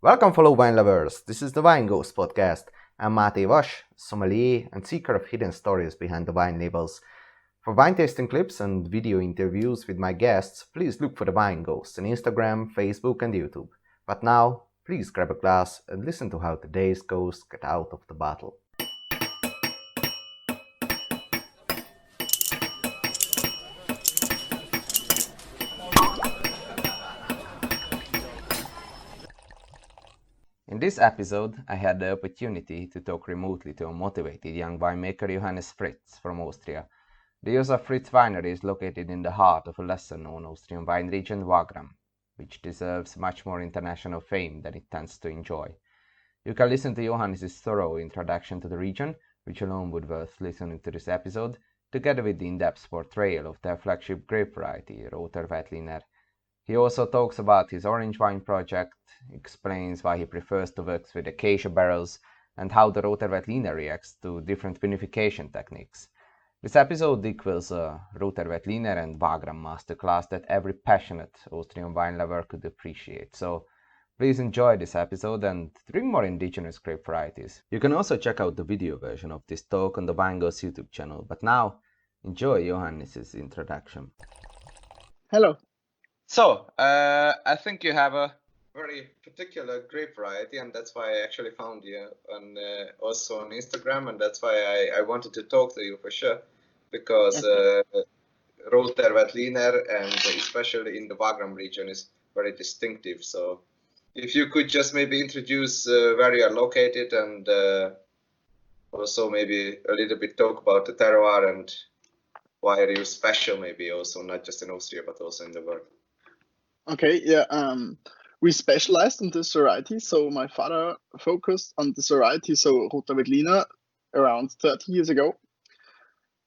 Welcome, fellow wine lovers. This is the Wine Ghost podcast. I'm Mate Vash, sommelier and seeker of hidden stories behind the wine labels. For wine tasting clips and video interviews with my guests, please look for the Wine Ghost on Instagram, Facebook, and YouTube. But now, please grab a glass and listen to how today's ghosts get out of the bottle. In this episode, I had the opportunity to talk remotely to a motivated young winemaker, Johannes Fritz from Austria. The Josef Fritz winery is located in the heart of a lesser-known Austrian wine region, Wagram, which deserves much more international fame than it tends to enjoy. You can listen to Johannes' thorough introduction to the region, which alone would worth listening to this episode, together with the in-depth portrayal of their flagship grape variety, Roter Veltliner. He also talks about his orange wine project, explains why he prefers to work with acacia barrels, and how the Roter Veltliner reacts to different vinification techniques. This episode equals a Roter Veltliner and Wagram masterclass that every passionate Austrian wine lover could appreciate. So please enjoy this episode and drink more indigenous grape varieties. You can also check out the video version of this talk on the Wine Ghost YouTube channel. But now, enjoy Johannes' introduction. Hello. So, I think you have a very particular grape variety, and that's why I actually found you on also on Instagram, and that's why I wanted to talk to you for sure, because Roter Veltliner, and especially in the Wagram region, is very distinctive. So, if you could just maybe introduce where you are located, and also maybe a little bit talk about the terroir and why are you special, maybe also not just in Austria but also in the world. Okay, yeah. We specialized in this variety. So my father focused on this variety, so Roter Veltliner, around 30 years ago.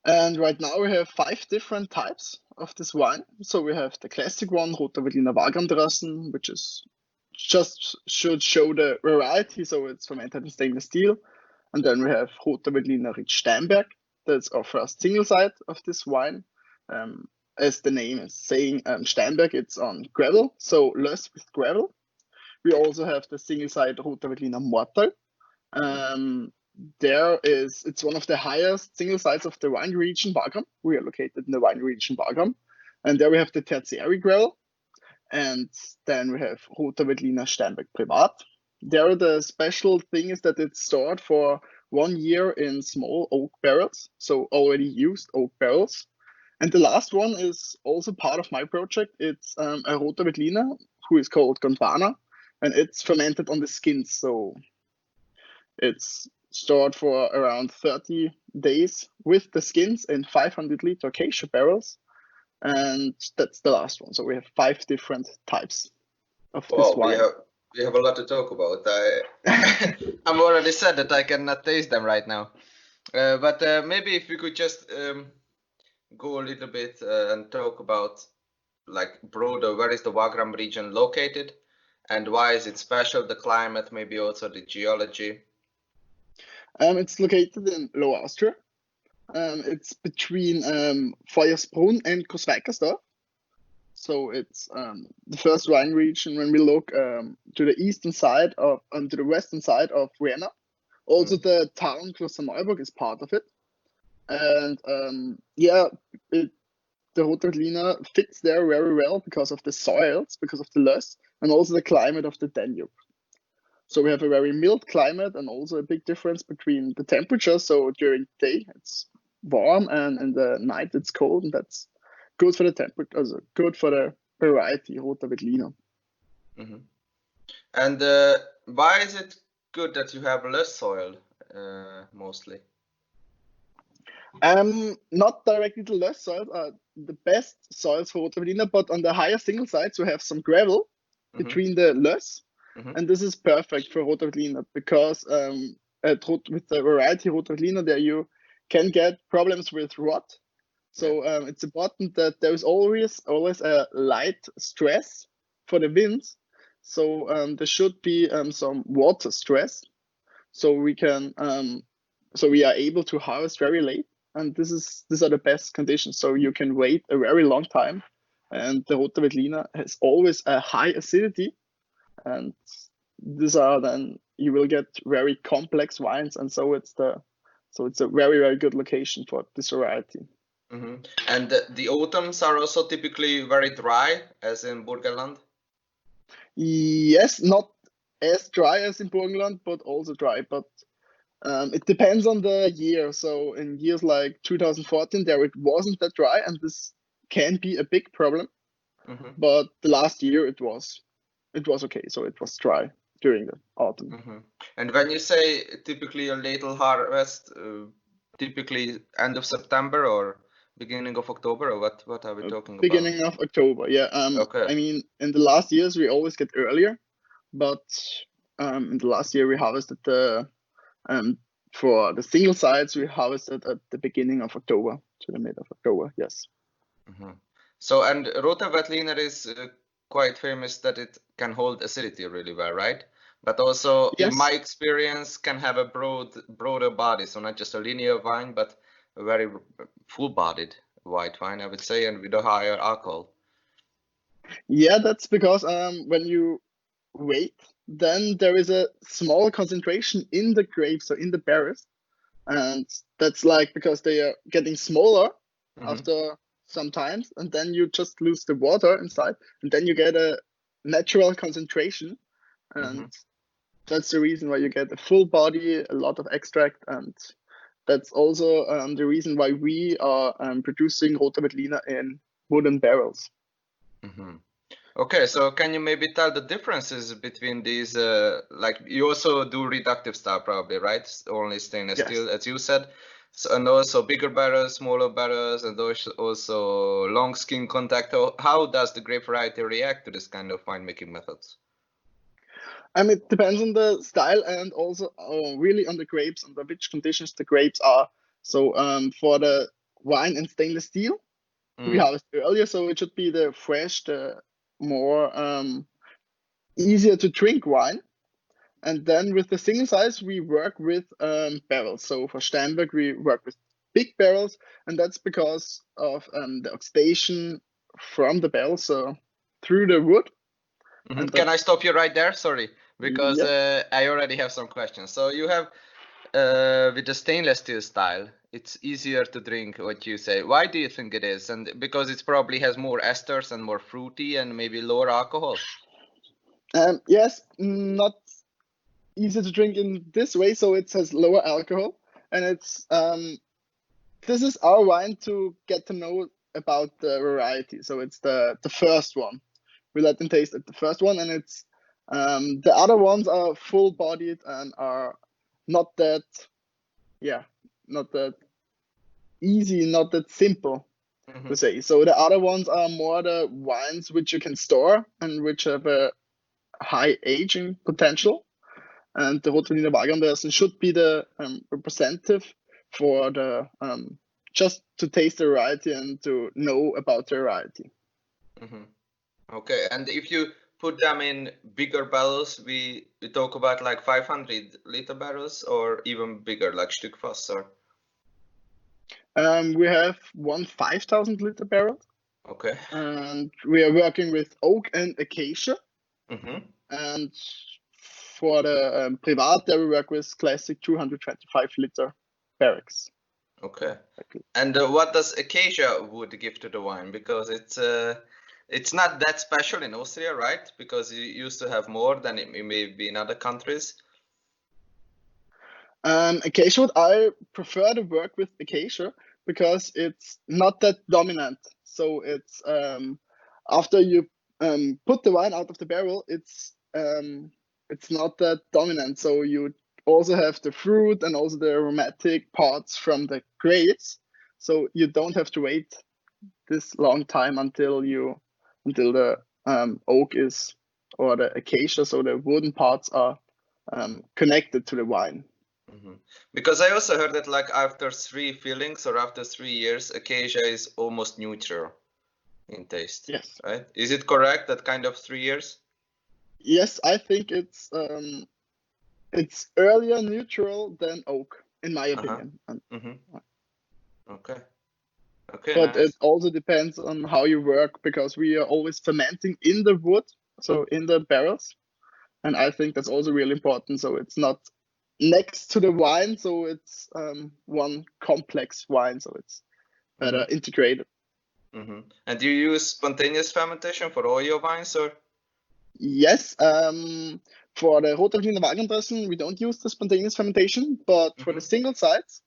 And right now we have 5 different types of this wine. So we have the classic one, Roter Veltliner Wagram, which is just should show the variety. So it's fermented in stainless steel. And then we have Roter Veltliner Rich Steinberg. That's our first single site of this wine. As the name is saying, Steinberg, it's on gravel, so less with gravel. We also have the single site Roter Veltliner Mortal. It's one of the highest single sites of the wine region Wagram. We are located in the wine region Wagram, and there we have the tertiary gravel. And then we have Roter Veltliner Steinberg Privat. There the special thing is that it's stored for 1 year in small oak barrels, so already used oak barrels. And the last one is also part of my project. It's a Roter Veltliner, who is called Gondwana, and it's fermented on the skins. So it's stored for around 30 days with the skins in 500-liter acacia barrels. And that's the last one. So we have 5 different types of this wine. We have a lot to talk about. I'm already said that I cannot taste them right now. But maybe if we could just go a little bit and talk about, like, broader, where is the Wagram region located and why is it special, the climate, maybe also the geology. It's located in Lower Austria. It's between Feuersbrunn and Großweikersdorf. So it's the first wine region when we look to the eastern side to the western side of Vienna. Also the town Klosterneuburg is part of it. And the Roter Veltliner fits there very well because of the soils, because of the loess, and also the climate of the Danube. So we have a very mild climate and also a big difference between the temperatures. So during the day it's warm and in the night it's cold, and that's good for the temperature, also good for the variety Roter Veltliner. Mm-hmm. And why is it good that you have less soil mostly? Not directly to less soils are the best soils for Roter Veltliner, but on the higher single sites we have some gravel between the loess, and this is perfect for Roter Veltliner because with the variety Roter Veltliner there you can get problems with rot. So it's important that there is always a light stress for the winds. So there should be some water stress, so we are able to harvest very late. And these are the best conditions. So you can wait a very long time, and the Roter Veltliner has always a high acidity, and these are then you will get very complex wines, and so it's a very, very good location for this variety. And the autumns are also typically very dry, as in Burgenland? Yes, not as dry as in Burgenland, but also dry. But it depends on the year. So in years like 2014, there it wasn't that dry, and this can be a big problem. But the last year it was okay. So it was dry during the autumn. And when you say typically a little harvest, typically end of September or beginning of October, or what are we talking about? Beginning of October, yeah. Okay. I mean, in the last years we always get earlier, but in the last year we harvested for the single sites we harvested at the beginning of October to the mid of October. Yes. So, and Roter Veltliner is quite famous that it can hold acidity really well, right? But also, Yes. in my experience, can have a broader body, so not just a linear wine, but a very full-bodied white wine, I would say, and with a higher alcohol. Yeah, that's because when you wait, then there is a small concentration in the grapes, so in the berries, and that's like because they are getting smaller after some times, and then you just lose the water inside, and then you get a natural concentration, and that's the reason why you get a full body, a lot of extract, and that's also the reason why we are producing Roter Veltliner in wooden barrels. Okay, so can you maybe tell the differences between these? Like you also do reductive style, probably, right? Only stainless steel, as you said. So, and also bigger barrels, smaller barrels, and also long skin contact. How does the grape variety react to this kind of winemaking methods? It depends on the style and also really on the grapes, under which conditions the grapes are. So for the wine in stainless steel, we harvest earlier, so it should be the fresh, the more easier to drink wine. And then with the single size, we work with barrels. So for Steinberg, we work with big barrels, and that's because of the oxidation from the barrel, so through the wood. Can I stop you right there? Sorry, because I already have some questions. So you have with the stainless steel style, it's easier to drink, what you say. Why do you think it is? And because it probably has more esters and more fruity and maybe lower alcohol? Yes, not easy to drink in this way, so it has lower alcohol, and it's this is our wine to get to know about the variety. So it's the first one. We let them taste it, the first one, and it's the other ones are full-bodied and are not that easy, not that simple to say. So the other ones are more the wines which you can store and which have a high aging potential. And the Roter Veltliner Wagram version should be the representative for the just to taste the variety and to know about the variety. Okay, and if you put them in bigger barrels, we talk about like 500-liter barrels or even bigger, like Stückfass, or? We have one 5,000-liter barrel. Okay. And we are working with oak and acacia. And for the Privat, we work with classic 225-liter barracks. Okay. And what does acacia wood give to the wine? Because it's not that special in Austria, right? Because you used to have more than it may be in other countries. Acacia wood, I prefer to work with acacia because it's not that dominant. So it's after you put the wine out of the barrel, it's not that dominant. So you also have the fruit and also the aromatic parts from the grapes. So you don't have to wait this long time until the oak is, or the acacia, so the wooden parts are connected to the wine. Because I also heard that like after 3 fillings or after 3 years, acacia is almost neutral in taste. Yes. Right? Is it correct that kind of 3 years? Yes, I think it's earlier neutral than oak, in my opinion. Okay. Okay. But nice. it also depends on how you work, because we are always fermenting in the wood, so in the barrels, And I think that's also really important. So it's not next to the wine, so it's one complex wine, so it's better integrated. And do you use spontaneous fermentation for all your wines, or? Yes, for the Roter Veltliner and Wagram, we don't use the spontaneous fermentation, but for the single sites,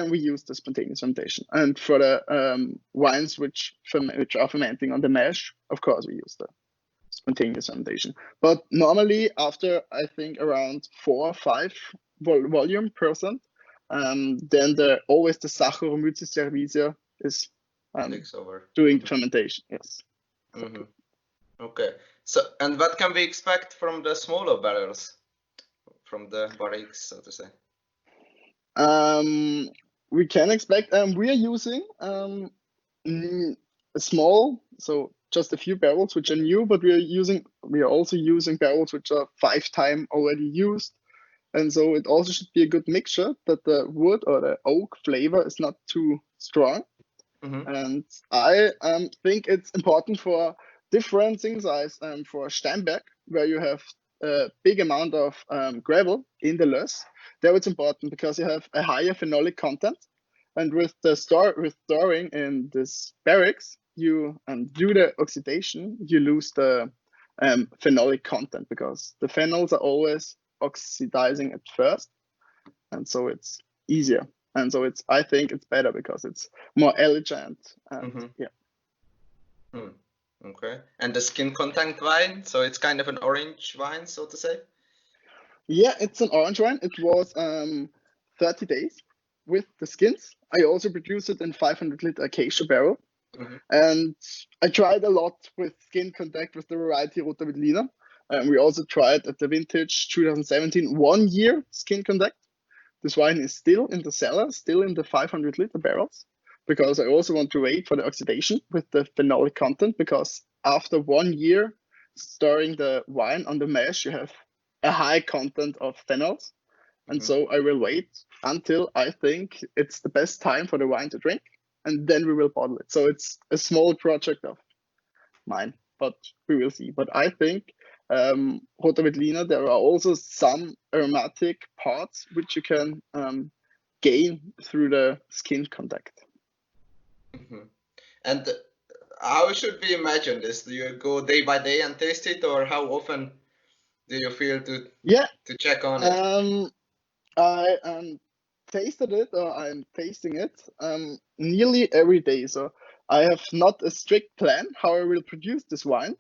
we use the spontaneous fermentation. And for the wines which are fermenting on the mash, of course, we use the spontaneous fermentation. But normally, after I think around 4 or 5 volume percent, then always the Saccharomyces cerevisiae is doing the fermentation. Yes. Okay. So, and what can we expect from the smaller barrels, from the barriques, so to say? We can expect. We are using a small, so just a few barrels which are new, but we are also using barrels which are 5 times already used, and so it also should be a good mixture that the wood or the oak flavor is not too strong. And I think it's important for different things, as for Steinberg, where you have a big amount of gravel in the löss. There it's important because you have a higher phenolic content, and with storing in this barracks, you do the oxidation, you lose the phenolic content because the phenols are always oxidizing at first, and so it's easier. And so I think it's better because it's more elegant. And Okay. And the skin contact wine, so it's kind of an orange wine, so to say? Yeah, it's an orange wine. It was 30 days with the skins. I also produced it in 500-liter acacia barrel. And I tried a lot with skin contact with the variety Roter Veltliner. And we also tried at the vintage 2017 1 year skin contact. This wine is still in the cellar, still in the 500-liter barrels, because I also want to wait for the oxidation with the phenolic content, because after 1 year storing the wine on the mash, you have a high content of phenols. And so I will wait until I think it's the best time for the wine to drink, and then we will bottle it. So it's a small project of mine, but we will see. But I think Roter Veltliner, there are also some aromatic parts which you can gain through the skin contact. And how should we imagine this? Do you go day by day and taste it, or how often do you feel to check on it? I tasted it, or I'm tasting it nearly every day. So I have not a strict plan how I will produce this wine.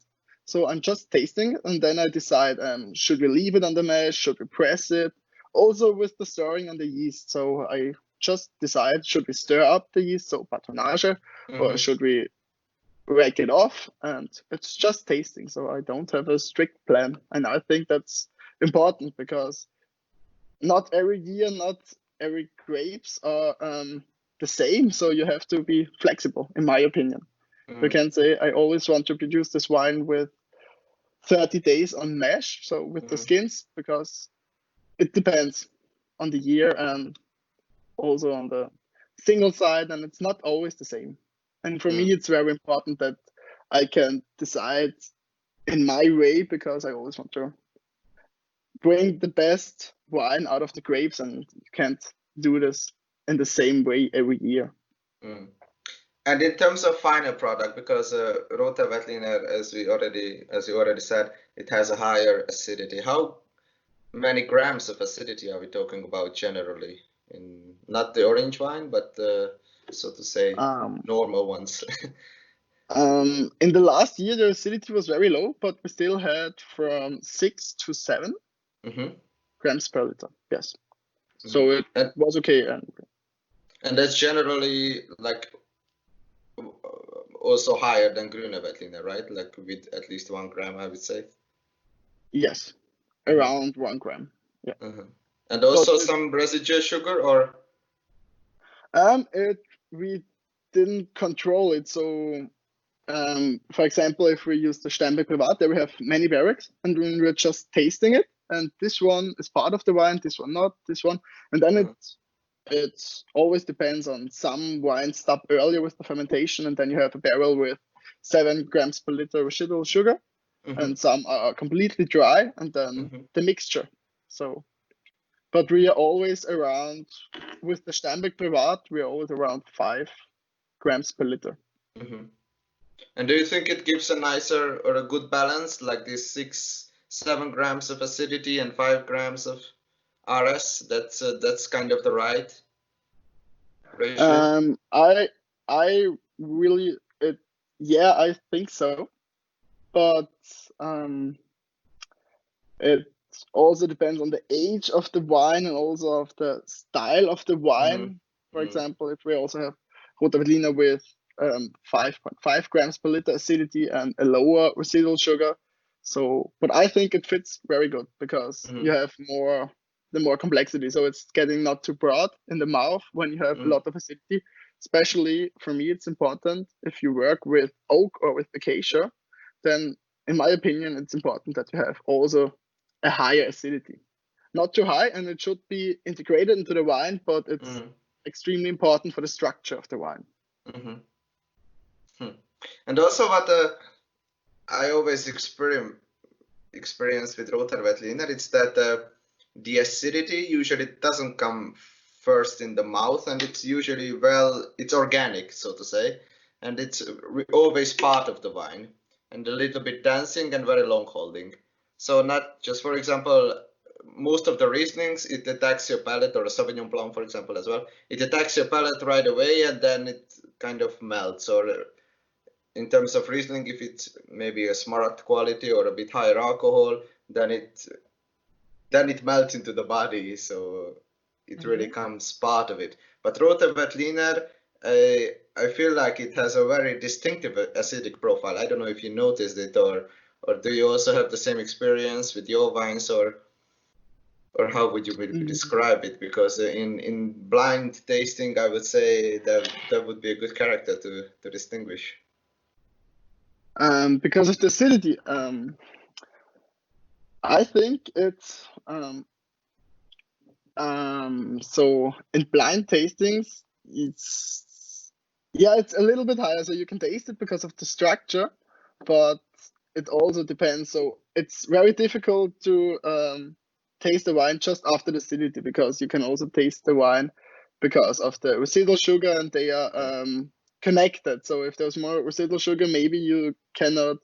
So I'm just tasting, and then I decide, should we leave it on the mash? Should we press it? Also with the stirring and the yeast. So I just decide, should we stir up the yeast, so patronage, or should we rake it off? And it's just tasting. So I don't have a strict plan. And I think that's important because not every year, not every grapes are the same. So you have to be flexible, in my opinion. You can say, I always want to produce this wine with 30 days on mash, so with the skins, because it depends on the year and also on the single side, and it's not always the same. And for me, it's very important that I can decide in my way, because I always want to bring the best wine out of the grapes, and you can't do this in the same way every year. And in terms of final product, because Roter Veltliner, as you already said, it has a higher acidity. How many grams of acidity are we talking about generally in not the orange wine, but so to say normal ones? In the last year, the acidity was very low, but we still had from 6 to 7 grams per liter. Yes, so it was okay. And that's generally like also higher than Grüner Veltliner, right? Like with at least 1 gram, I would say. Yes, around 1 gram. Yeah. And also some residual sugar, or? We didn't control it. So, for example, if we use the Steinberg Privat, there we have many barracks, and when we're just tasting it, and this one is part of the wine, this one not, this one, and then it always depends on some wines stop earlier with the fermentation, and then you have a barrel with 7 grams per liter residual sugar, and some are completely dry, and then the mixture. So, but we are always around, with the Steinbeck Privat, we are always around 5 grams per liter. And do you think it gives a nicer or a good balance, like this 7 grams of acidity and 5 grams of RS? That's kind of the right ratio. I really, I think so, but it also depends on the age of the wine and also of the style of the wine. For example, if we also have Roter Veltliner with 5.5 grams per liter acidity and a lower residual sugar. So, but I think it fits very good because you have the more complexity. So it's getting not too broad in the mouth when you have a lot of acidity. Especially for me, it's important if you work with oak or with acacia, then in my opinion, it's important that you have also a higher acidity. Not too high, and it should be integrated into the wine, but it's extremely important for the structure of the wine. And also what I always experience with Roter Veltliner, it's that the acidity usually doesn't come first in the mouth, and it's usually, it's organic, so to say, and it's always part of the wine, and a little bit dancing and very long holding. So not just, for example, most of the Rieslings, it attacks your palate, or a Sauvignon Blanc, for example, as well. It attacks your palate right away, and then it kind of melts. Or in terms of Riesling, if it's maybe a Smaragd quality or a bit higher alcohol, then it melts into the body, so it really becomes part of it. But Roter Veltliner, I feel like it has a very distinctive acidic profile. I don't know if you noticed it, or do you also have the same experience with your wines, or how would you describe it? Because in blind tasting, I would say that would be a good character to distinguish. Because of the acidity, I think it's so in blind tastings, it's a little bit higher, so you can taste it because of the structure, but it also depends. So it's very difficult to taste the wine just after the acidity, because you can also taste the wine because of the residual sugar, and they are connected. So if there's more residual sugar, maybe you cannot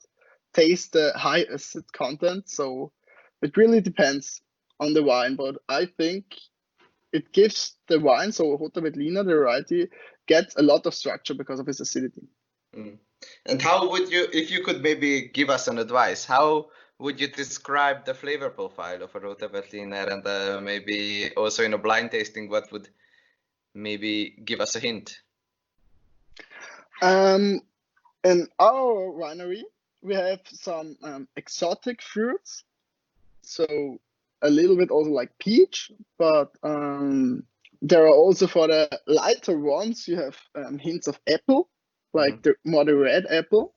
taste the high acid content. So it really depends on the wine, but I think it gives the wine, so Roter Veltliner, the variety, gets a lot of structure because of its acidity. And how would you, if you could maybe give us an advice, how would you describe the flavor profile of a Roter Veltliner, and maybe also in a blind tasting, what would maybe give us a hint? In our winery, we have some exotic fruits, so a little bit also like peach, but there are also, for the lighter ones, you have hints of apple, like the red apple,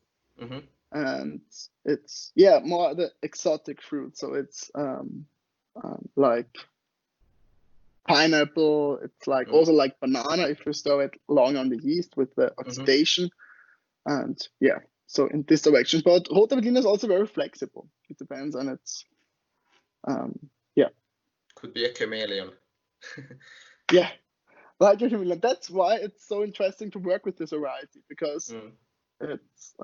and it's more the exotic fruit. So it's like pineapple. It's like also like banana if you store it long on the yeast with the oxidation, and so in this direction. But Roter Veltliner is also very flexible. It depends on its could be a chameleon. Like a chameleon. That's why it's so interesting to work with this variety, because it's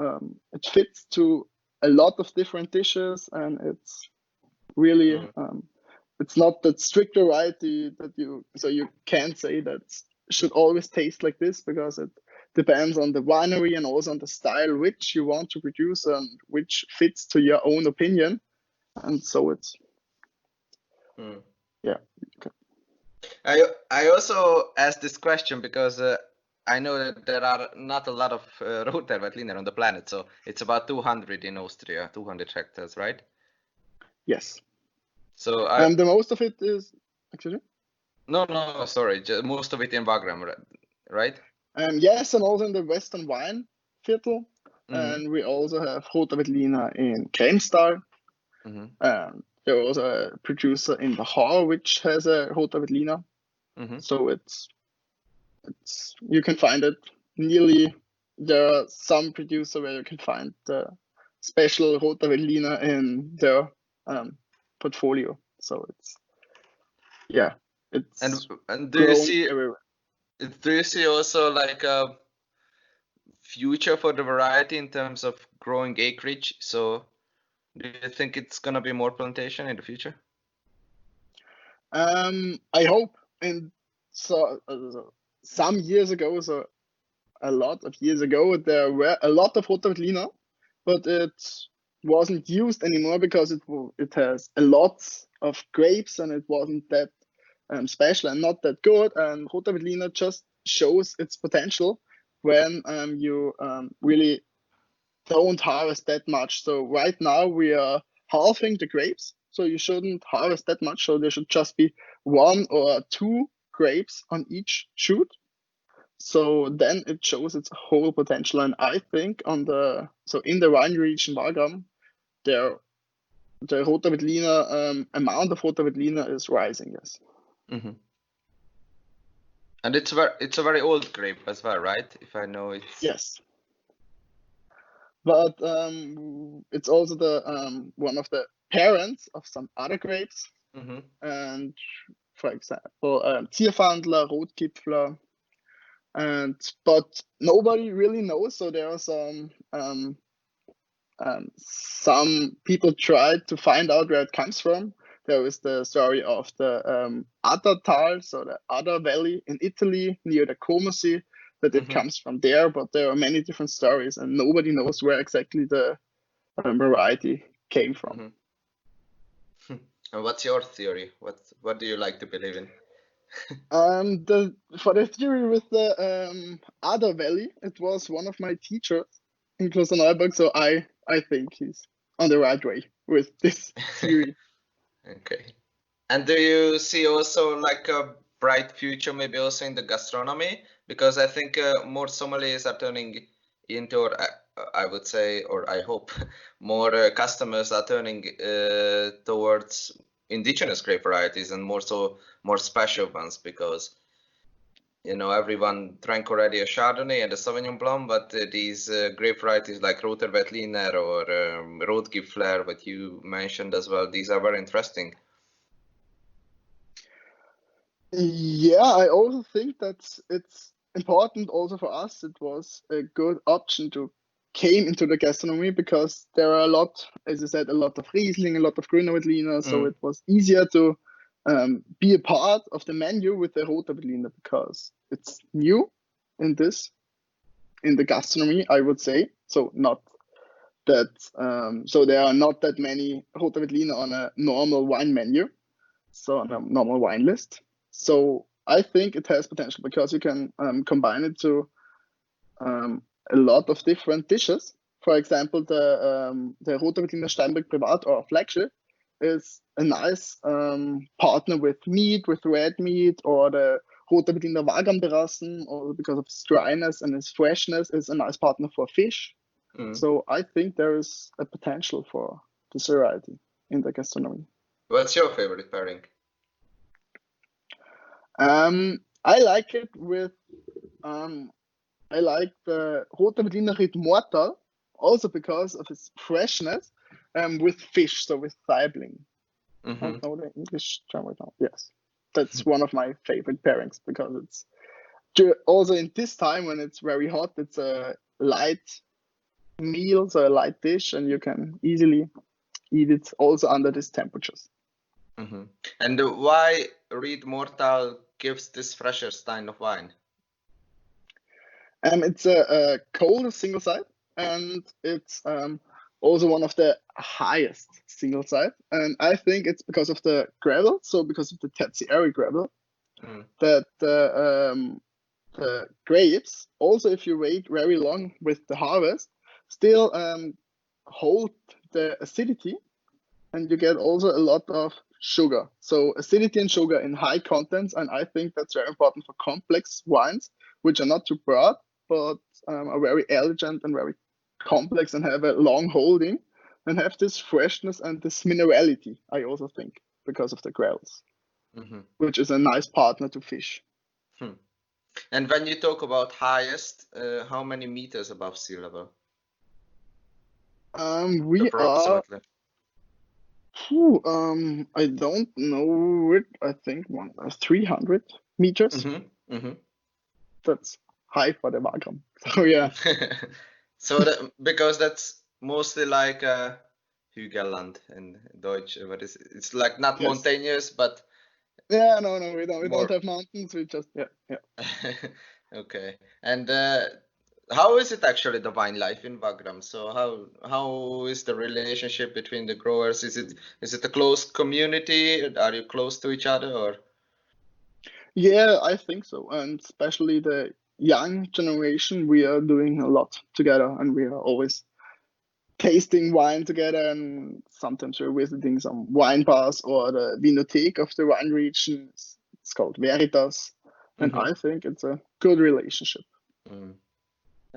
it fits to a lot of different dishes, and it's really it's not that strict variety that you can't say that should always taste like this, because it depends on the winery and also on the style which you want to produce and which fits to your own opinion, and so it's I also asked this question because I know that there are not a lot of Roter Veltliner on the planet, so it's about 200 in Austria, 200 hectares, right? Yes. So the most of it is actually. No, sorry, most of it in Wagram, right? Yes, and also in the Western Wine Viertel, and we also have Roter Veltliner in Kremstal. There was a producer in the Haar which has a Roter Veltliner. So it's you can find it nearly. There are some producer where you can find the special Roter Veltliner in their portfolio. So it's and grown everywhere. do you see also like a future for the variety in terms of growing acreage? So do you think it's gonna be more plantation in the future? I hope. And so some years ago, so a lot of years ago, there were a lot of Roter Veltliner, but it wasn't used anymore because it has a lot of grapes and it wasn't that special and not that good. And Roter Veltliner just shows its potential when you really don't harvest that much. So right now we are halving the grapes, so you shouldn't harvest that much. So there should just be 1 or 2 grapes on each shoot. So then it shows its whole potential. And I think in the wine region Wagram, the Roter Veltliner amount of Roter Veltliner is rising. Yes. Mm-hmm. And it's a very old grape as well, right? If I know it's Yes. But it's also the one of the parents of some other grapes. Mm-hmm. And for example, Zierfandler, Rotgipfler, but nobody really knows. So there are some people tried to find out where it comes from. There is the story of the Addatal, so the Adda Valley in Italy near the Como Sea, that it comes from there. But there are many different stories, and nobody knows where exactly the variety came from. And what's your theory? What do you like to believe in? For the theory with the Adda Valley, it was one of my teachers in Klosterneuburg, so I think he's on the right way with this theory. Okay. And do you see also like a bright future maybe also in the gastronomy? Because I think more sommeliers are turning into, or I would say, or I hope, more customers are turning towards indigenous grape varieties and more special ones, because everyone drank already a Chardonnay and a Sauvignon Blanc, but these grape varieties like Roter Veltliner or Rotgipfler, what you mentioned as well, these are very interesting. Yeah, I also think that it's important also for us. It was a good option to came into the gastronomy because there are a lot, as I said, a lot of Riesling, a lot of Grüner Veltliner, so it was easier to be a part of the menu with the Roter Veltliner because it's new in the gastronomy, I would say. So not that so there are not that many Roter Veltliner on a normal wine menu, so on a normal wine list. So I think it has potential because you can combine it to a lot of different dishes. For example, the Roter Veltliner Steinberg Privat or flagship is a nice partner with meat, with red meat, or the Roter Veltliner Wagram Terrassen, or because of its dryness and its freshness, is a nice partner for fish. So I think there is a potential for this variety in the gastronomy. What's your favorite pairing? I like it with I like the Roter Veltliner Ried Mortal, also because of its freshness, with fish, so with Saibling. I don't know the English term right now. Yes, that's one of my favorite pairings because it's also in this time when it's very hot. It's a light meal, so a light dish, and you can easily eat it also under these temperatures. And why Ried Mortal gives this fresher style of wine? It's a cold single site, and it's also one of the highest single site. And I think it's because of the gravel, so because of the tertiary gravel, that the grapes, also if you wait very long with the harvest, still hold the acidity, and you get also a lot of sugar. So acidity and sugar in high contents, and I think that's very important for complex wines, which are not too broad, but are very elegant and very complex and have a long holding and have this freshness and this minerality, I also think, because of the gravels, which is a nice partner to fish. And when you talk about highest, how many meters above sea level? We are. Approximately. I don't know it. I think 300 meters. That's high for the Wagram. So yeah. So because that's mostly like Hügelland in Deutsch, but it's like not Yes. mountainous, but Yeah, no, we more... don't have mountains. We just yeah. Okay. And how is it actually, the vine life in Wagram? So how is the relationship between the growers? Is it a close community? Are you close to each other, or? Yeah, I think so. And especially the young generation, we are doing a lot together, and we are always tasting wine together, and sometimes we're visiting some wine bars or the vinotheque of the wine region. It's called Veritas, and I think it's a good relationship.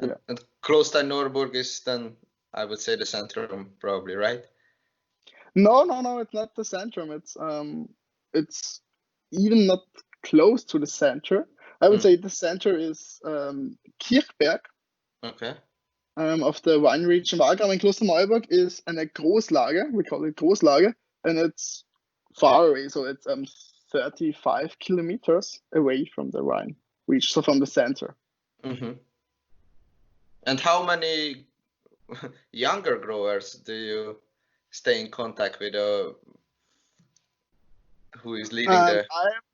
Yeah. And Kloster Norburg is then, I would say, the centrum, probably, right? No, it's not the centrum. It's even not close to the center. I would say the center is Kirchberg. Okay. Of the wine region Wagram, and Klosterneuburg is a Großlage. We call it Großlage, and it's far away. So it's 35 kilometers away from the wine region, so from the center. And how many younger growers do you stay in contact with, who is leading the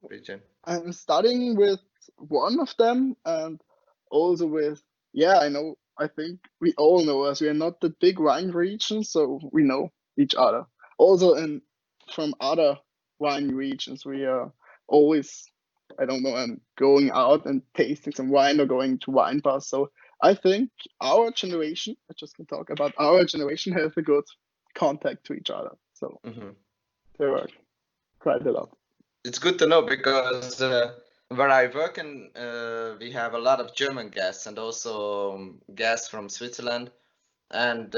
region? I'm studying with one of them, and also with, I think we all know us. We are not the big wine region, so we know each other. Also, from other wine regions, we are always, going out and tasting some wine or going to wine bars. So I think our generation, I just can talk about our generation, has a good contact to each other. So there are quite a lot. It's good to know, because where I work in, we have a lot of German guests, and also guests from Switzerland, and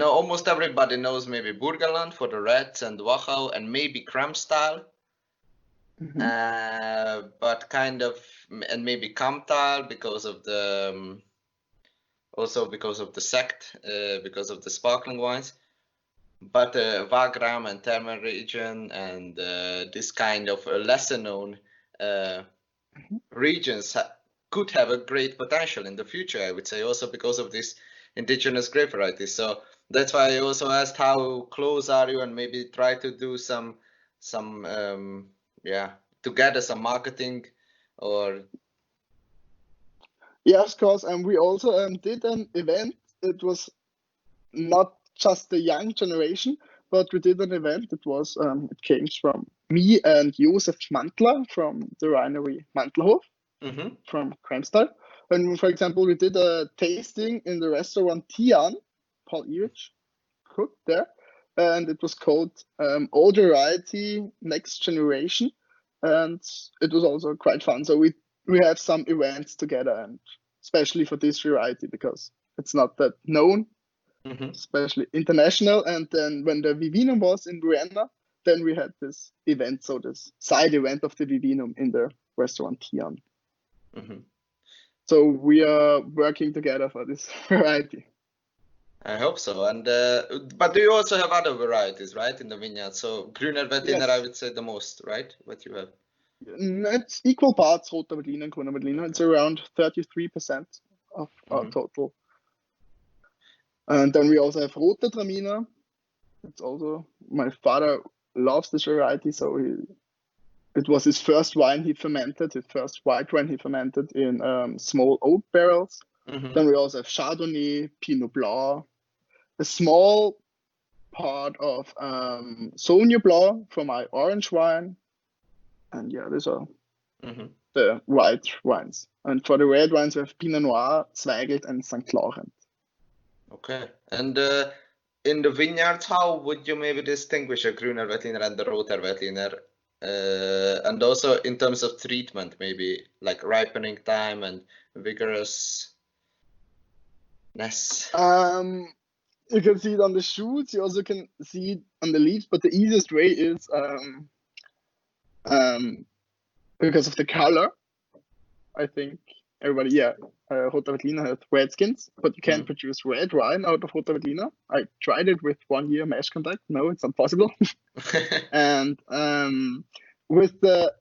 almost everybody knows maybe Burgenland for the reds, and Wachau, and maybe Kramstal, but and maybe Kamtal because of the also because of the sect, because of the sparkling wines. But Wagram and Thermal region and this kind of lesser known regions could have a great potential in the future, I would say, also because of this indigenous grape varieties. So that's why I also asked how close are you, and maybe try to do some together some marketing, or... Yeah, of course. And we also did an event. It was not just the young generation, but we did an event. It came from me and Josef Mantler from the winery Mantelhof from Kremstal. And for example, we did a tasting in the restaurant Tian, Paul Irich cooked there, and it was called Old Variety Next Generation, and it was also quite fun. So we have some events together, and especially for this variety, because it's not that known, especially international. And then when the Vivinum was in Vienna, then we had this event, so this side event of the Vivinum in the restaurant Tian. So we are working together for this variety. I hope so. And but do you also have other varieties, right, in the vineyard? So Grüner Veltliner, yes. I would say the most, right? What you have? It's equal parts Roter Veltliner and Grüner Veltliner. It's around 33% of our total. And then we also have Roter Traminer. It's also, my father loves this variety, so it was his first wine he fermented, his first white wine he fermented in small oak barrels. Then we also have Chardonnay, Pinot Blanc, a small part of Sauvignon Blanc for my orange wine. And yeah, these are the white wines. And for the red wines, we have Pinot Noir, Zweigelt, and St. Laurent. Okay. And in the vineyards, how would you maybe distinguish a Grüner Veltliner and the Roter Veltliner? And also in terms of treatment, maybe like ripening time and vigorousness? You can see it on the shoots. You also can see it on the leaves, but the easiest way is because of the color. I think everybody, Roter Veltliner has red skins, but you can't Mm. produce red wine out of Roter Veltliner. I tried it with 1 year mash contact. No, it's not possible. And with the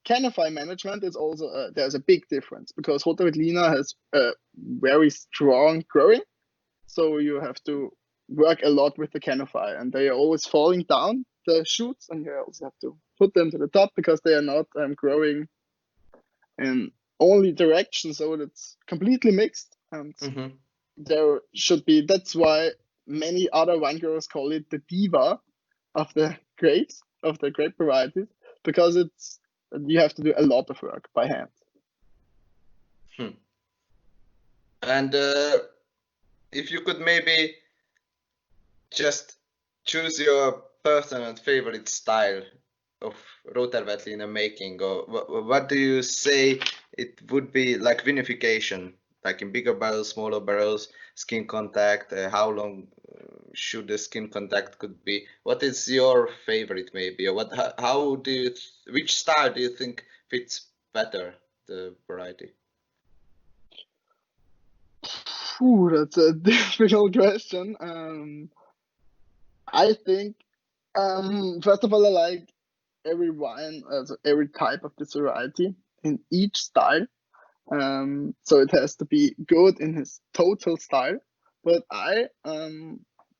canopy management, it's also there's a big difference because Roter Veltliner has very strong growing, so you have to work a lot with the canopy, and they are always falling down the shoots, and you also have to put them to the top because they are not growing in only direction, so it's completely mixed. And there should be, that's why many other wine growers call it the diva of the grapes, of the grape varieties, because it's, you have to do a lot of work by hand. And if you could maybe just choose your personal favorite style of Roter Veltliner making, or what do you say it would be, like vinification, like in bigger barrels, smaller barrels, skin contact, how long should the skin contact could be? What is your favorite maybe, or how do you, which style do you think fits better the variety? Ooh, that's a difficult question. I think, first of all, I like every wine, also every type of this variety in each style. So it has to be good in his total style. But I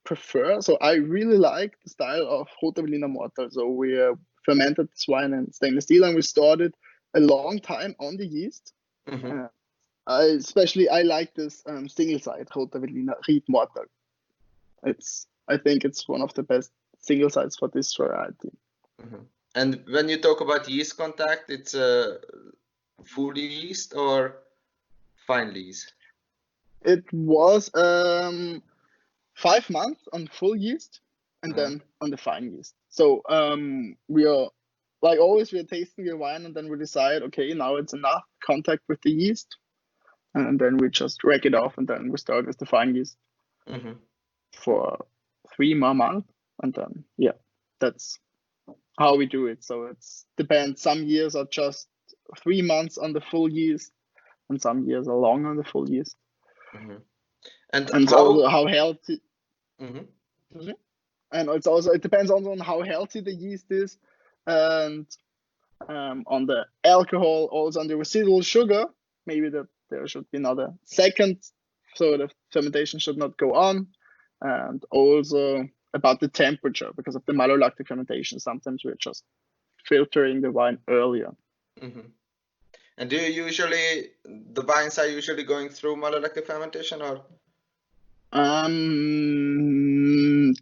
prefer, so I really like the style of Roter Veltliner mortar. So we fermented this wine in stainless steel, and we stored it a long time on the yeast. I like this single side Roter Veltliner Ried mortar. I think it's one of the best single sides for this variety. And when you talk about yeast contact, it's a full yeast or fine yeast? It was 5 months on full yeast and then on the fine yeast. So we are, like always, we are tasting the wine and then we decide, okay, now it's enough contact with the yeast, and then we just rack it off, and then we start with the fine yeast for 3 more months, and then that's how we do it. So it's depends. Some years are just 3 months on the full yeast, and some years are long on the full yeast. And also how healthy. And it's also, it depends also on how healthy the yeast is, and on the alcohol, also on the residual sugar. Maybe that there should be another second, so the fermentation should not go on, and also about the temperature, because of the malolactic fermentation. Sometimes we're just filtering the wine earlier. And do you usually, the wines are usually going through malolactic fermentation, or?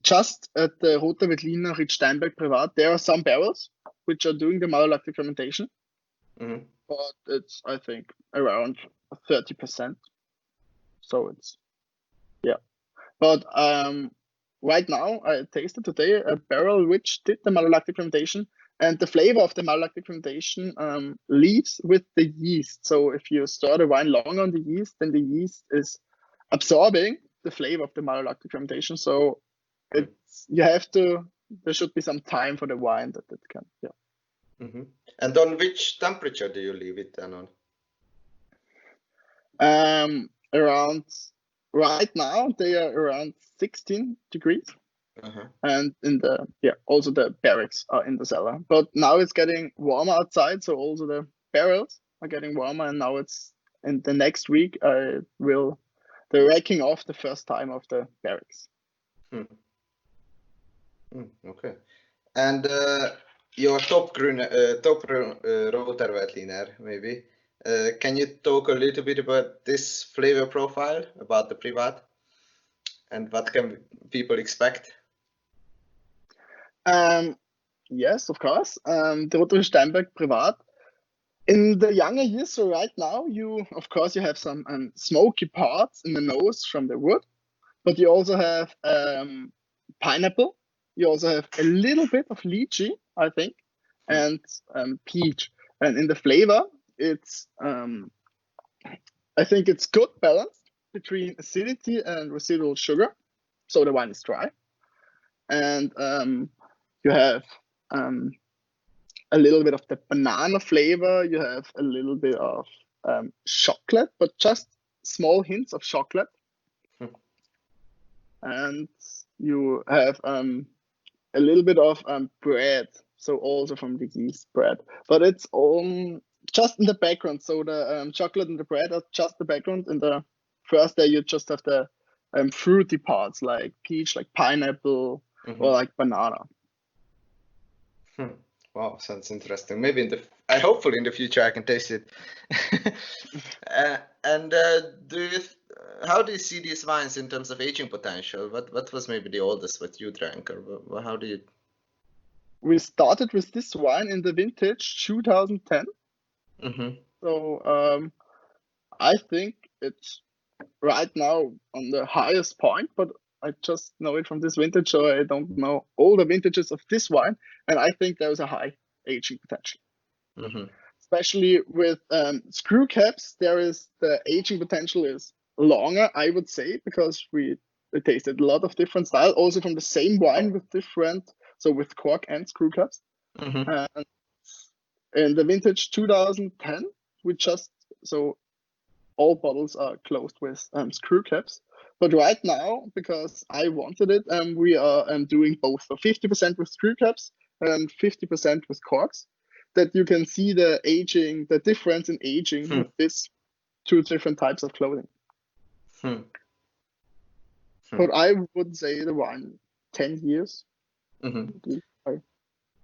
Just at the Roter Veltliner Ried Steinberg Privat, there are some barrels which are doing the malolactic fermentation, but it's, I think, around 30%. So it's, but right now I tasted today a barrel which did the malolactic fermentation, and the flavor of the malolactic fermentation leaves with the yeast. So if you store the wine long on the yeast, then the yeast is absorbing the flavor of the malolactic fermentation. So it's, you have to, there should be some time for the wine that it can, And on which temperature do you leave it then on? Around, right now they are around 16 degrees. And in the, also the barrels are in the cellar, but now it's getting warmer outside, so also the barrels are getting warmer, and now it's, in the next week I will the racking off the first time of the barrels. Okay. And your top Roter Veltliner, maybe. Can you talk a little bit about this flavor profile, about the Privat, and what can people expect? Yes, of course. The Roter Steinberg Privat. In the younger years, so right now, you have some smoky parts in the nose from the wood, but you also have pineapple. You also have a little bit of lychee, I think, and peach. And in the flavor, it's I think it's good balanced between acidity and residual sugar, so the wine is dry, and you have a little bit of the banana flavor. You have a little bit of chocolate, but just small hints of chocolate. And you have a little bit of bread, so also from the yeast bread, but it's all just in the background. So the chocolate and the bread are just the background. In the first day, you just have the fruity parts like peach, like pineapple, or like banana. Wow, sounds interesting. Maybe hopefully in the future I can taste it. How do you see these wines in terms of aging potential? What was maybe the oldest what you drank, or how do you? We started with this wine in the vintage 2010. So I think it's right now on the highest point, but I just know it from this vintage, so I don't know all the vintages of this wine, and I think there's a high aging potential. Especially with screw caps, the aging potential is longer, I would say, because we tasted a lot of different styles, also from the same wine with with cork and screw caps. And in the vintage 2010, all bottles are closed with screw caps. But right now, because I wanted it, we are doing both, so 50% with screw caps and 50% with corks, that you can see the difference in aging with these two different types of clothing. But I would say the wine 10 years. And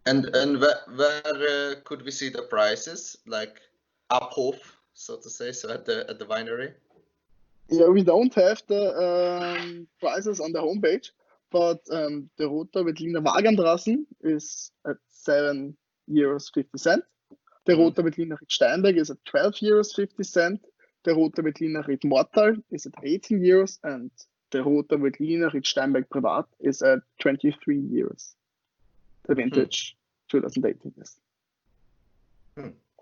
where could we see the prices, like Abhof, so to say, so at the winery? Yeah, we don't have the prices on the homepage, but the Roter Veltliner and Wagram is at €7.50. The Roter Veltliner Steinberg is at €12.50. The Roter Veltliner Mortal is at €18, and the Roter Veltliner Steinberg Privat is at €23. The vintage 2018 is.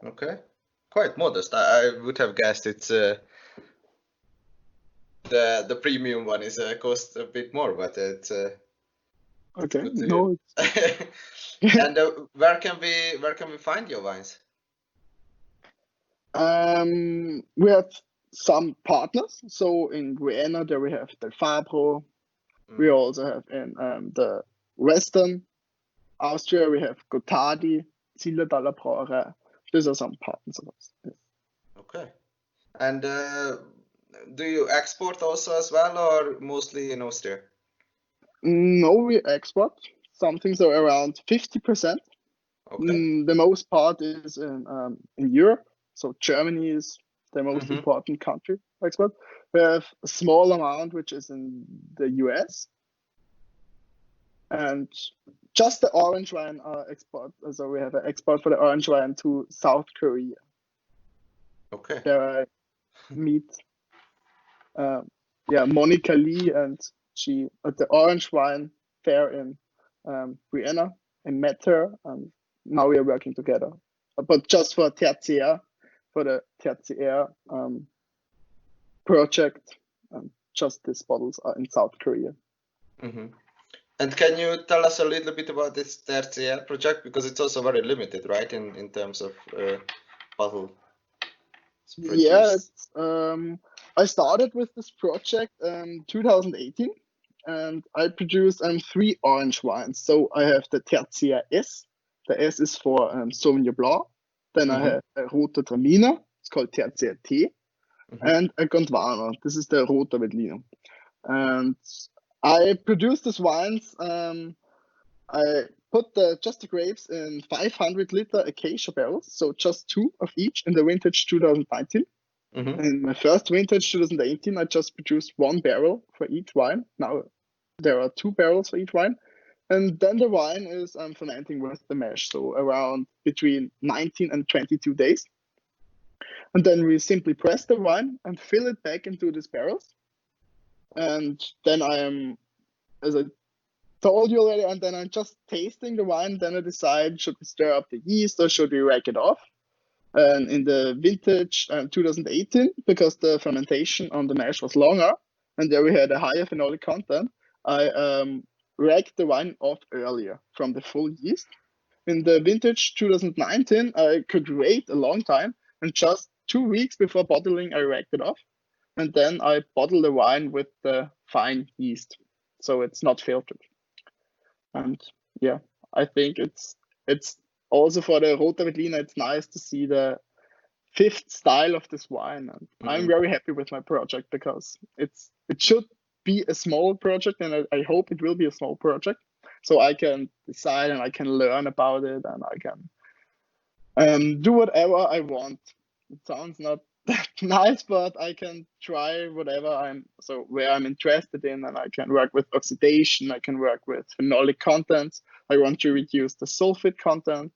Okay, quite modest. I would have guessed it's the premium one is cost a bit more, but it's okay. No. And where can we find your wines? We have some partners. So in Vienna, there we have Del Fabro. We also have in the Western Austria, we have Gottardi, Zilla dalla Brauerei. These are some partners of us. Yes. Okay. And do you export also as well, or mostly in Austria? No, we export something so around 50%. Okay. The most part is in Europe. So Germany is the most important country export. We have a small amount which is in the US. And just the orange wine export. So we have an export for the orange wine to South Korea. Okay. There I meet Monica Lee, and she at the orange wine fair in Vienna. I met her, and now we are working together. But just for the Tertiaire project, just these bottles are in South Korea. And can you tell us a little bit about this Tertiaire project, because it's also very limited, right, in terms of bottle? Yeah, I started with this project in 2018, and I produced 3 orange wines. So I have the Tertiaire S. The S is for Sauvignon Blanc. Then I have a Roter Traminer. It's called Tertiaire T. And a Gondwana. This is the Roter Veltliner. And I produced these wines. I put just the grapes in 500-liter acacia barrels, so just 2 of each in the vintage 2019. In my first vintage 2018, I just produced 1 barrel for each wine. Now there are 2 barrels for each wine. And then the wine is fermenting with the mash, so around between 19 and 22 days. And then we simply press the wine and fill it back into these barrels. And then I am, as I told you already, and then I'm just tasting the wine. Then I decide, should we stir up the yeast or should we rack it off? And in the vintage 2018, because the fermentation on the mash was longer and there we had a higher phenolic content, I racked the wine off earlier from the full yeast. In the vintage 2019, I could wait a long time and just 2 weeks before bottling, I racked it off, and then I bottle the wine with the fine yeast, so it's not filtered. And yeah, I think it's also for the Roter Veltliner, it's nice to see the 5th style of this wine, and I'm very happy with my project because it should be a small project, and I hope it will be a small project, so I can decide and I can learn about it, and I can do whatever I want. It sounds not that nice, but I can try whatever where I'm interested in, and I can work with oxidation, I can work with phenolic contents, I want to reduce the sulfate content,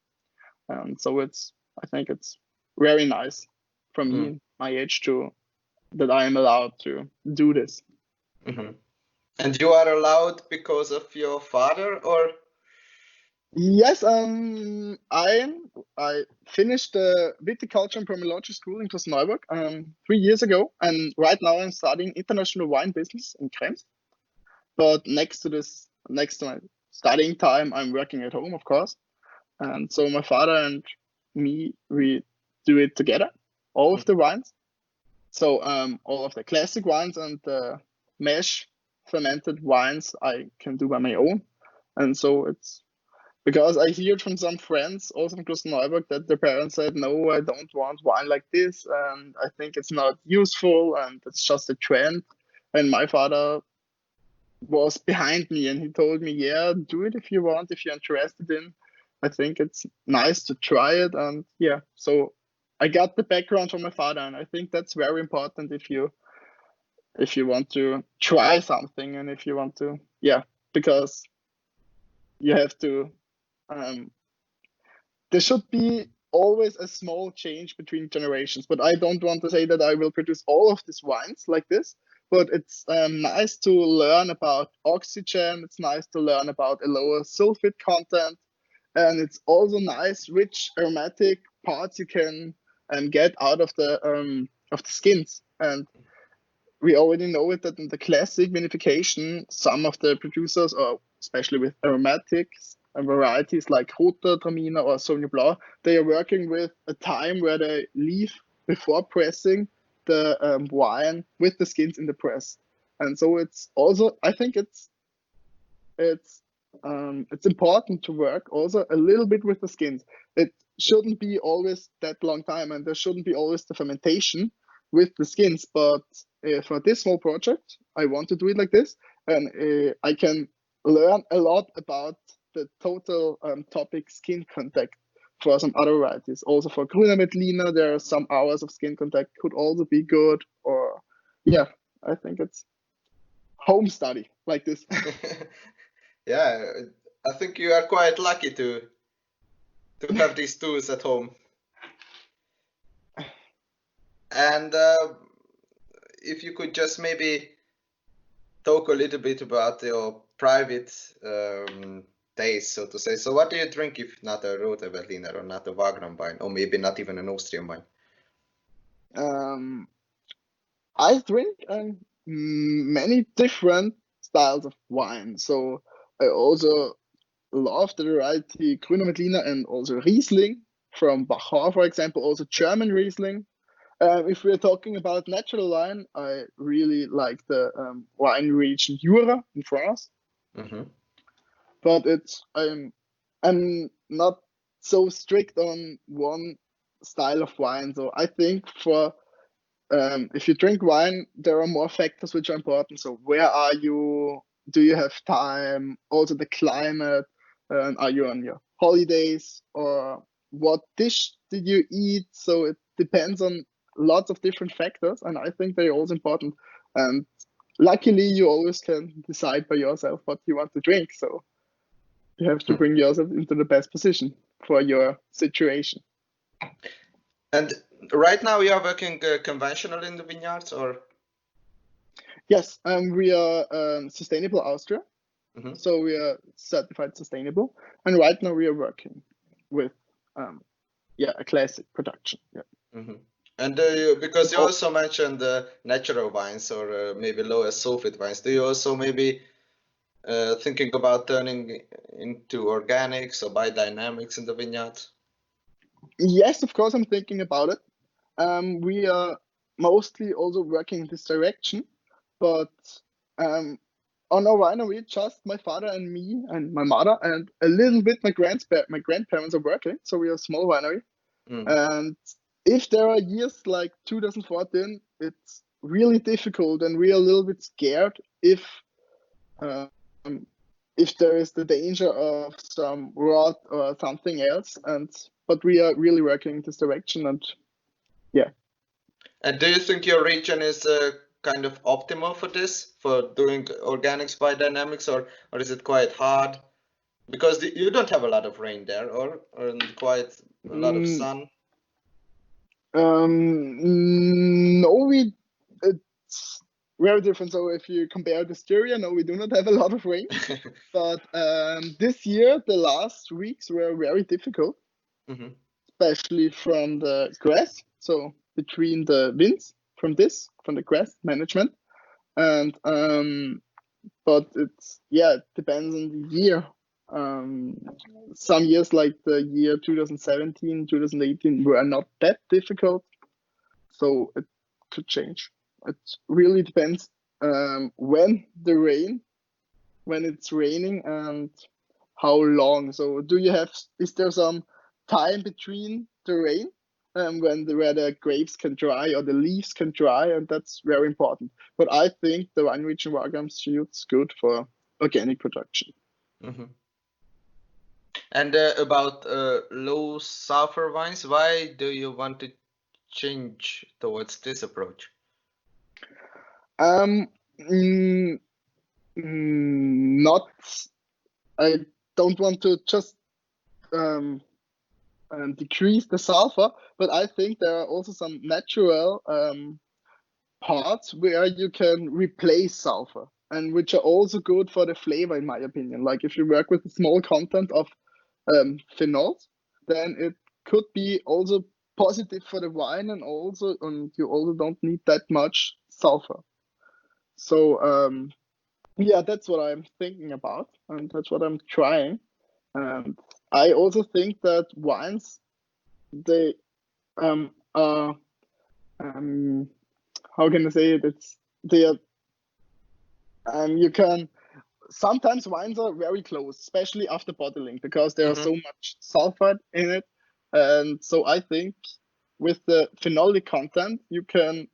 and so I think it's very nice for me, my age, that I am allowed to do this. And you are allowed because of your father, or? Yes, I finished the viticulture and pomology school in Klosterneuburg 3 years ago, and right now I'm studying international wine business in Krems. But next to my studying time, I'm working at home, of course, and so my father and me, we do it together, all of the wines. So all of the classic wines and the mash fermented wines I can do by my own, and so it's because I hear from some friends, also from Klosterneuburg, that their parents said, no, I don't want wine like this, and I think it's not useful, and it's just a trend. And my father was behind me, and he told me, yeah, do it if you want, if you're interested in. I think it's nice to try it, and yeah, so I got the background from my father, and I think that's very important if you want to try something, and if you want to, because you have to. There should be always a small change between generations, but I don't want to say that I will produce all of these wines like this, but it's nice to learn about oxygen, it's nice to learn about a lower sulfate content, and it's also nice rich aromatic parts you can get out of the skins. And we already know it that in the classic vinification, some of the producers, or especially with aromatics and varieties like Roter, Traminer, or Sauvignon Blanc, they are working with a time where they leave before pressing the wine with the skins in the press. And so it's also, I think it's important to work also a little bit with the skins. It shouldn't be always that long time, and there shouldn't be always the fermentation with the skins. But for this small project, I want to do it like this, and I can learn a lot about the total topic skin contact for some other varieties. Also for Grüner Veltliner, there are some hours of skin contact could also be good. Or yeah, I think it's home study like this. Yeah, I think you are quite lucky to have these tools at home. And if you could just maybe talk a little bit about your private days, so to say. So what do you drink if not a Roter Veltliner or not a Wagram wine, or maybe not even an Austrian wine? I drink many different styles of wine. So I also love the variety Grüner Veltliner and also Riesling from Bachar, for example, also German Riesling. If we're talking about natural wine, I really like the wine region Jura in France. But I'm not so strict on one style of wine. So I think for if you drink wine, there are more factors which are important. So where are you? Do you have time? Also the climate. Are you on your holidays? Or what dish did you eat? So it depends on lots of different factors, and I think they're also important. And luckily, you always can decide by yourself what you want to drink. So you have to bring yourself into the best position for your situation. And right now, you are working conventional in the vineyards, or? Yes, we are Sustainable Austria. So we are certified sustainable, and right now we are working with a classic production. And because you also mentioned natural wines or maybe lower sulfate wines, do you also maybe thinking about turning into organics or biodynamics in the vineyards? Yes, of course, I'm thinking about it. We are mostly also working in this direction, but on our winery, just my father and me and my mother and a little bit my grandparents are working, so we are a small winery. And if there are years like 2014, it's really difficult, and we are a little bit scared if there is the danger of some rot or something else. But we are really working in this direction, and yeah. And do you think your region is kind of optimal for this, for doing organics biodynamics, or is it quite hard? Because you don't have a lot of rain there, or quite a lot of sun. No, it's very different. So if you compare the Styria, no, we do not have a lot of rain. But this year, the last weeks were very difficult, especially from the grass. So between the winds from the grass management, and but it depends on the year. Some years like the year 2017, 2018 were not that difficult, so it could change. It really depends when it's raining and how long. So is there some time between the rain where the grapes can dry or the leaves can dry, and that's very important. But I think the wine region Wagram suits good for organic production. And about low sulfur wines, why do you want to change towards this approach? Not. I don't want to just decrease the sulfur, but I think there are also some natural parts where you can replace sulfur, and which are also good for the flavor, in my opinion. Like if you work with a small content of phenols, then it could be also positive for the wine, and you also don't need that much sulfur. So that's what I'm thinking about, and that's what I'm trying. And I also think that wines, they are how can I say it? You can sometimes wines are very close, especially after bottling, because there are so much sulfite in it. And so I think with the phenolic content, you can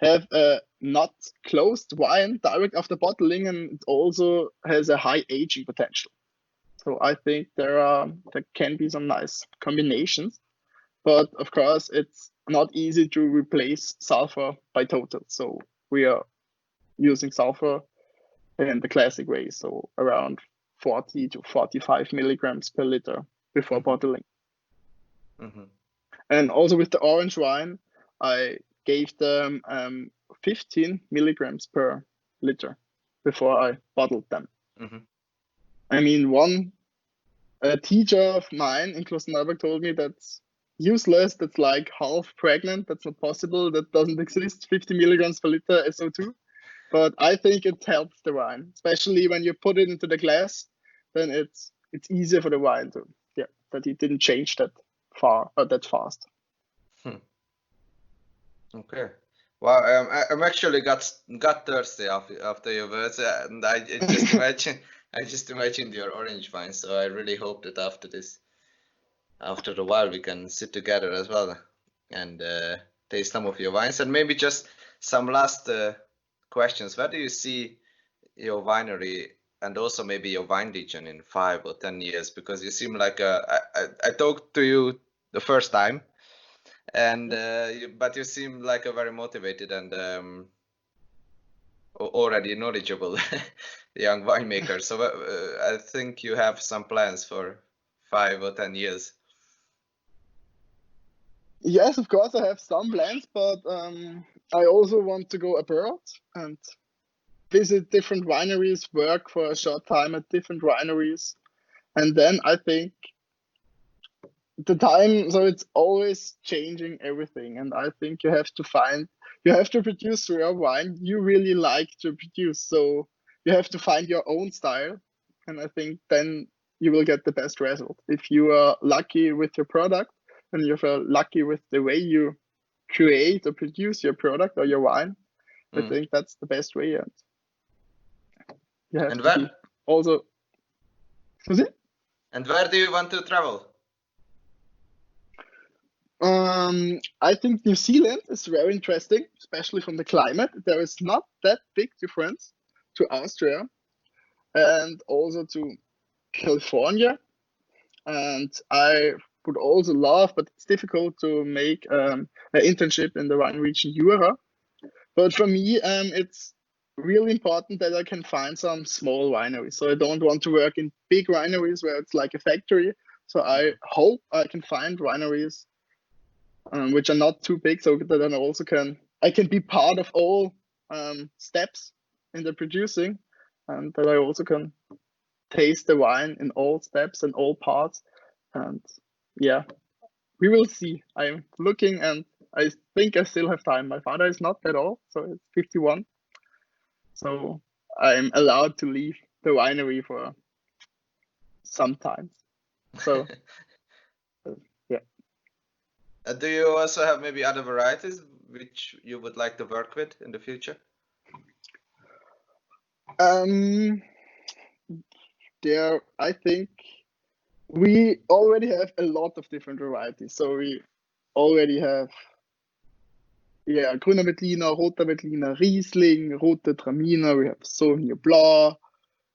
have a not closed wine direct after bottling, and it also has a high aging potential. So I think there can be some nice combinations, but of course it's not easy to replace sulfur by total. So we are using sulfur in the classic way, so around 40 to 45 milligrams per liter before bottling. And also with the orange wine, I gave them 15 milligrams per liter before I bottled them. I mean, a teacher of mine in Klosterneuburg told me that's useless, that's like half pregnant, that's not possible, that doesn't exist, 50 milligrams per liter SO2. But I think it helps the wine, especially when you put it into the glass, then it's easier for the wine that it didn't change that fast. Okay. Well, I'm actually got thirsty after your words, and I just imagined your orange wine. So I really hope that after a while, we can sit together as well and taste some of your wines. And maybe just some last questions. Where do you see your winery and also maybe your wine region in 5 or 10 years? Because you seem like I talked to you the first time, and but you seem like a very motivated and already knowledgeable young winemaker. So I think you have some plans for 5 or 10 years. Yes, of course I have some plans, but I also want to go abroad and visit different wineries, work for a short time at different wineries, and then I think the time, so it's always changing everything, and I think you have to produce your wine you really like to produce, so you have to find your own style, and I think then you will get the best result. If you are lucky with your product and you're lucky with the way you create or produce your product or your wine, I think that's the best way. And you have to be also. And where do you want to travel? I think New Zealand is very interesting, especially from the climate. There is not that big difference to Austria and also to California. And I would also love, but it's difficult to make an internship in the wine region Jura. But for me, it's really important that I can find some small wineries. So I don't want to work in big wineries where it's like a factory. So I hope I can find wineries which are not too big, so that I can be part of all steps in the producing, and that I also can taste the wine in all steps and all parts. And yeah, we will see. I'm looking, and I think I still have time. My father is not that old, so it's 51. So I'm allowed to leave the winery for some time. So yeah. Do you also have maybe other varieties which you would like to work with in the future? I think we already have a lot of different varieties. So we already have, Grüner Veltliner, Roter Veltliner, Riesling, Rote Traminer, we have Sauvignon Blanc,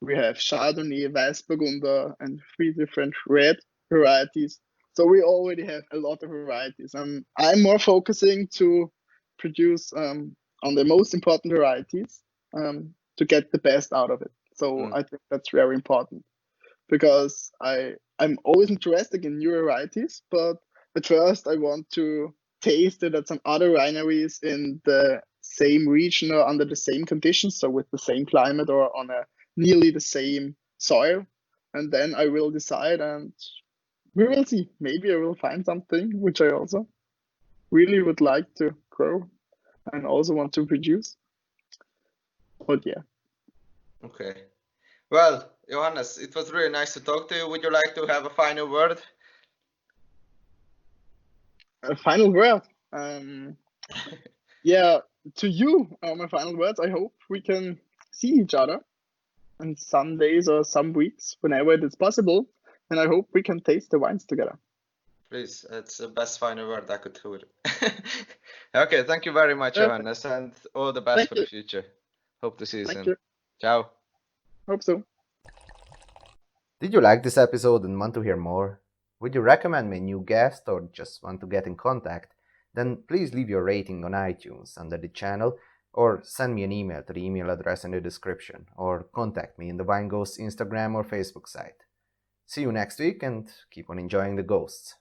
we have Chardonnay, Weißburgunder, and 3 different red varieties. So we already have a lot of varieties. I'm more focusing to produce on the most important varieties to get the best out of it. So I think that's very important, because I'm always interested in new varieties, but at first I want to taste it at some other wineries in the same region or under the same conditions, so with the same climate or on a nearly the same soil, and then I will decide, and we will see. Maybe I will find something which I also really would like to grow and also want to produce. But yeah. Okay. Well, Johannes, it was really nice to talk to you. Would you like to have a final word? A final word? Yeah, to you, my final words. I hope we can see each other on some days or some weeks, whenever it is possible. And I hope we can taste the wines together. Please, it's the best final word I could hear. Okay, thank you very much, Johannes, and all the best for the future. Hope to see you soon. Ciao. Hope so. Did you like this episode and want to hear more? Would you recommend me a new guest or just want to get in contact? Then please leave your rating on iTunes under the channel, or send me an email to the email address in the description, or contact me in the Wine Ghosts Instagram or Facebook site. See you next week and keep on enjoying the ghosts.